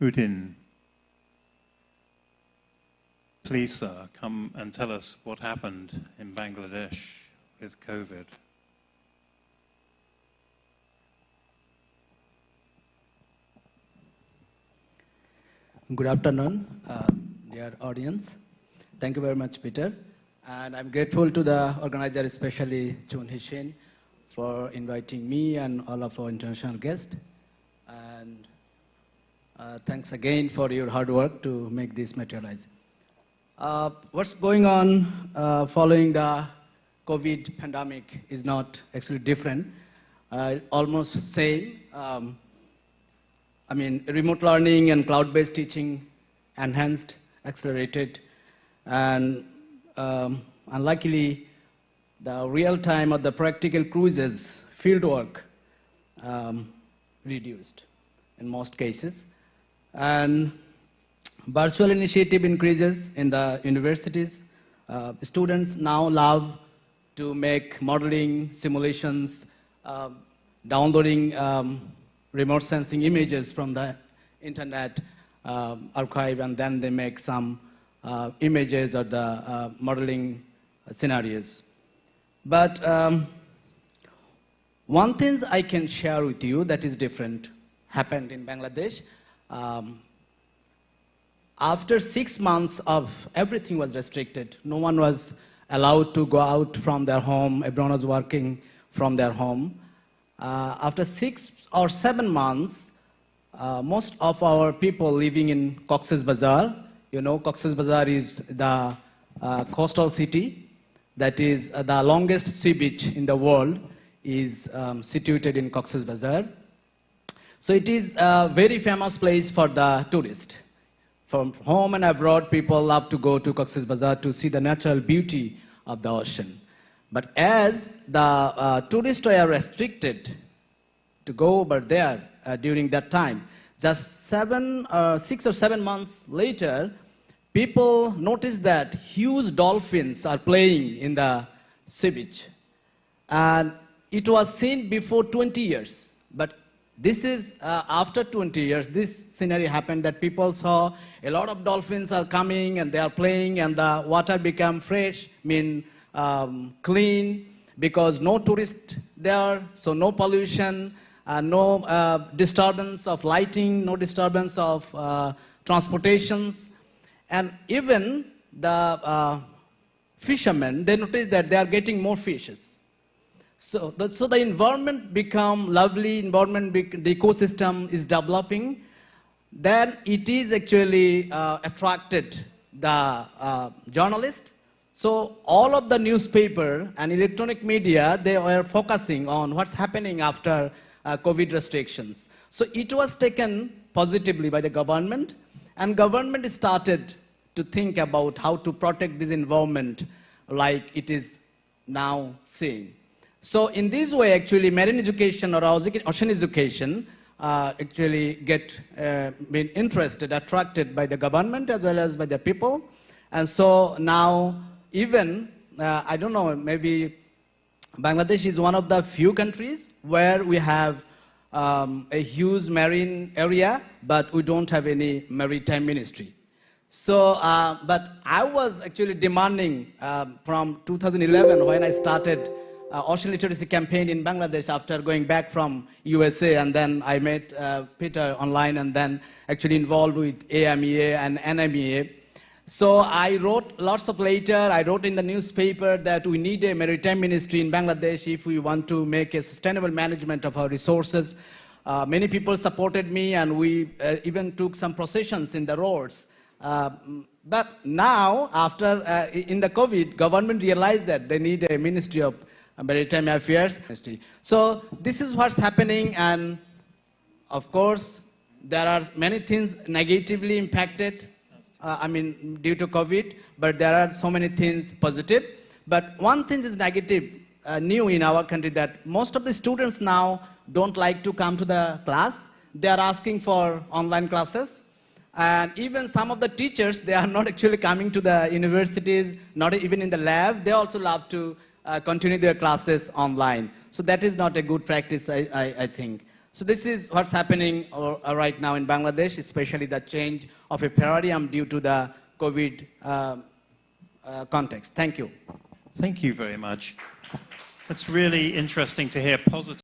Udin, please, sir, come and tell us what happened in Bangladesh with COVID. Good afternoon, dear audience. Thank you very much, Peter. And I'm grateful to the organizer, especially Chun Hsien, for inviting me and all of our international guests. And thanks again for your hard work to make this materialize. What's going on following the COVID pandemic is not actually different, almost same. Remote learning and cloud-based teaching enhanced, accelerated, and unluckily, the real-time or the practical cruises, fieldwork, reduced in most cases. And virtual initiative increases in the universities. Students now love to make modeling, simulations, downloading remote sensing images from the internet archive, and then they make some images or the modeling scenarios. But one thing I can share with you that is different happened in Bangladesh. After 6 months of everything was restricted, no one was allowed to go out from their home, everyone was working from their home. After 6 or 7 months, most of our people living in Cox's Bazar, you know, Cox's Bazar is the coastal city that is the longest sea beach in the world, is situated in Cox's Bazar. So it is a very famous place for the tourists. From home and abroad, people love to go to Cox's Bazar to see the natural beauty of the ocean. But as the tourists were restricted to go over there during that time, just 6 or 7 months later, people noticed that huge dolphins are playing in the sea beach. And it was seen before 20 years. But this is after 20 years, this scenario happened that people saw a lot of dolphins are coming and they are playing and the water became fresh, clean, because no tourists there, so no pollution, no disturbance of lighting, no disturbance of transportations. And even the fishermen, they noticed that they are getting more fishes. So the environment become lovely, the ecosystem is developing. Then it is actually attracted the journalists. So all of the newspaper and electronic media, they were focusing on what's happening after COVID restrictions. So it was taken positively by the government, and government started to think about how to protect this environment like it is now seeing. So in this way, actually, marine education or ocean education actually been interested, attracted by the government as well as by the people. And so now even, I don't know, maybe Bangladesh is one of the few countries where we have a huge marine area, but we don't have any maritime ministry. So, but I was actually demanding from 2011 when I started ocean literacy campaign in Bangladesh after going back from USA, and then I met Peter online and then actually involved with AMEA and AMEA. So I wrote lots of letters, I wrote in the newspaper that we need a maritime ministry in Bangladesh if we want to make a sustainable management of our resources. Many people supported me and we even took some processions in the roads. But now, after in the COVID, government realized that they need a Ministry of Maritime Affairs. So this is what's happening, and of course, there are many things negatively impacted, due to COVID, but there are so many things positive. But one thing is negative, new in our country, that most of the students now don't like to come to the class. They are asking for online classes. And even some of the teachers, they are not actually coming to the universities, not even in the lab. They also love to continue their classes online. So that is not a good practice, I think. So this is what's happening right now in Bangladesh, especially the change of a paradigm due to the COVID context. Thank you. Thank you very much. It's really interesting to hear positive